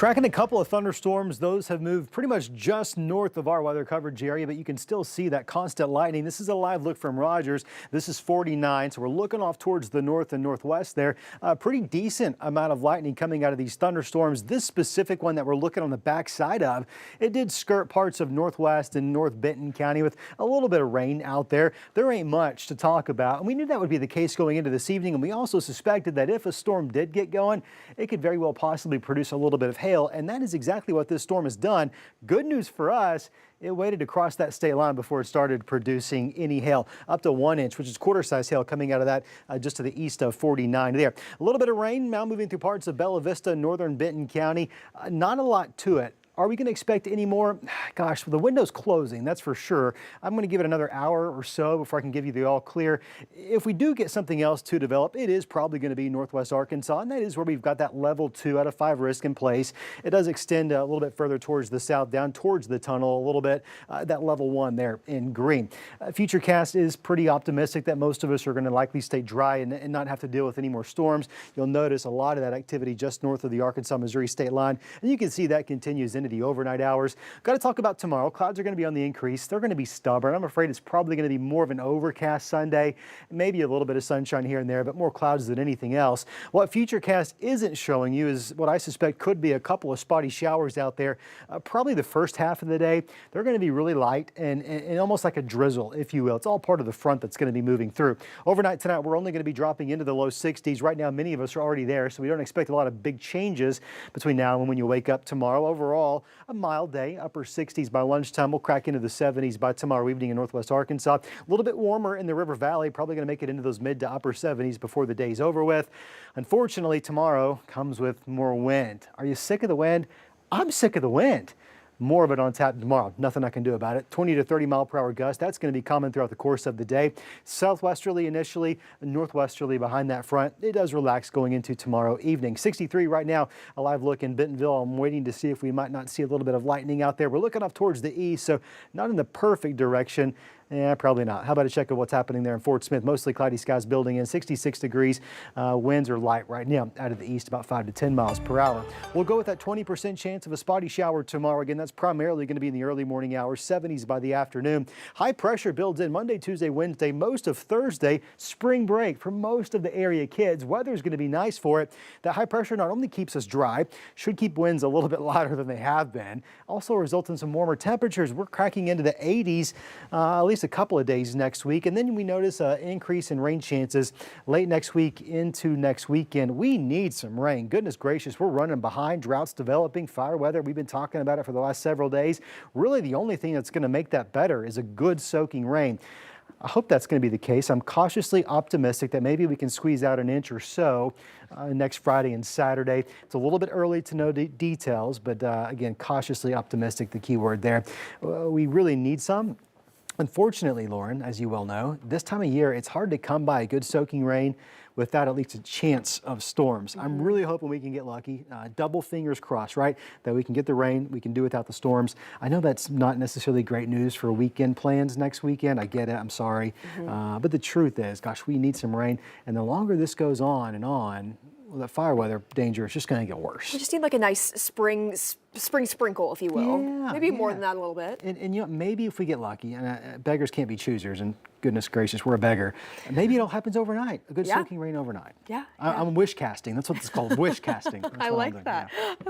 Tracking a couple of thunderstorms. Those have moved pretty much just north of our weather coverage area, but you can still see that constant lightning. This is a live look from Rogers. This is 49, so we're looking off towards the north and northwest there. A pretty decent amount of lightning coming out of these thunderstorms. This specific one that we're looking on the back side of, it did skirt parts of northwest and north Benton County with a little bit of rain out there. There ain't much to talk about, and we knew that would be the case going into this evening, and we also suspected that if a storm did get going, it could very well possibly produce a little bit of hail, and that is exactly what this storm has done. Good news for us, it waited to cross that state line before it started producing any hail. Up to 1 inch, which is quarter-size hail coming out of that just to the east of 49 there. A little bit of rain now moving through parts of Bella Vista, northern Benton County. Not a lot to it. Are we going to expect any more? Gosh, the window's closing, that's for sure. I'm going to give it another hour or so before I can give you the all clear. If we do get something else to develop, it is probably going to be northwest Arkansas, and that is where we've got that level 2 out of 5 risk in place. It does extend a little bit further towards the south, down towards the tunnel a little bit, that level 1 there in green. Futurecast is pretty optimistic that most of us are going to likely stay dry and not have to deal with any more storms. You'll notice a lot of that activity just north of the Arkansas-Missouri state line, and you can see that continues into the overnight hours. Got to talk about tomorrow. Clouds are going to be on the increase. They're going to be stubborn. I'm afraid it's probably going to be more of an overcast Sunday, maybe a little bit of sunshine here and there, but more clouds than anything else. What Futurecast isn't showing you is what I suspect could be a couple of spotty showers out there. Probably the first half of the day. They're going to be really light and almost like a drizzle, if you will. It's all part of the front that's going to be moving through. Overnight tonight, we're only going to be dropping into the low 60s. Right now, many of us are already there, so we don't expect a lot of big changes between now and when you wake up tomorrow. Overall, a mild day, upper 60s by lunchtime. We'll crack into the 70s by tomorrow evening in northwest Arkansas. A little bit warmer in the River Valley, probably going to make it into those mid to upper 70s before the day's over with. Unfortunately, tomorrow comes with more wind. Are you sick of the wind? I'm sick of the wind. More of it on tap tomorrow. Nothing I can do about it. 20 to 30 mile per hour gust. That's going to be common throughout the course of the day. Southwesterly initially, northwesterly behind that front. It does relax going into tomorrow evening. 63 right now. A live look in Bentonville. I'm waiting to see if we might not see a little bit of lightning out there. We're looking off towards the east, so not in the perfect direction. Yeah, probably not. How about a check of what's happening there in Fort Smith? Mostly cloudy skies building in, 66 degrees. Winds are light right now out of the east, about 5 to 10 miles per hour. We'll go with that 20% chance of a spotty shower tomorrow. Again, that's primarily going to be in the early morning hours, 70s by the afternoon. High pressure builds in Monday, Tuesday, Wednesday, most of Thursday. Spring break for most of the area kids. Weather is going to be nice for it. That high pressure not only keeps us dry, should keep winds a little bit lighter than they have been. Also result in some warmer temperatures. We're cracking into the 80s, at least a couple of days next week, and then we notice an increase in rain chances late next week into next weekend. We need some rain. Goodness gracious, we're running behind. Droughts developing, fire weather. We've been talking about it for the last several days. Really, the only thing that's going to make that better is a good soaking rain. I hope that's going to be the case. I'm cautiously optimistic that maybe we can squeeze out an inch or so next Friday and Saturday. It's a little bit early to know details, but again, cautiously optimistic, the key word there. We really need some. Unfortunately, Lauren, as you well know, this time of year, it's hard to come by a good soaking rain without at least a chance of storms. I'm really hoping we can get lucky. Double fingers crossed, right? That we can get the rain, we can do without the storms. I know that's not necessarily great news for weekend plans next weekend. I get it, I'm sorry. But the truth is, gosh, we need some rain. And the longer this goes on and on, well, the fire weather danger is just going to get worse. We just need like a nice spring sprinkle, if you will. Yeah, maybe more than that a little bit. And you know, maybe if we get lucky, and beggars can't be choosers, and goodness gracious, we're a beggar. Maybe it all happens overnight. A good soaking rain overnight. Yeah. I'm wish casting. That's what it's called, wish casting. I like that. I like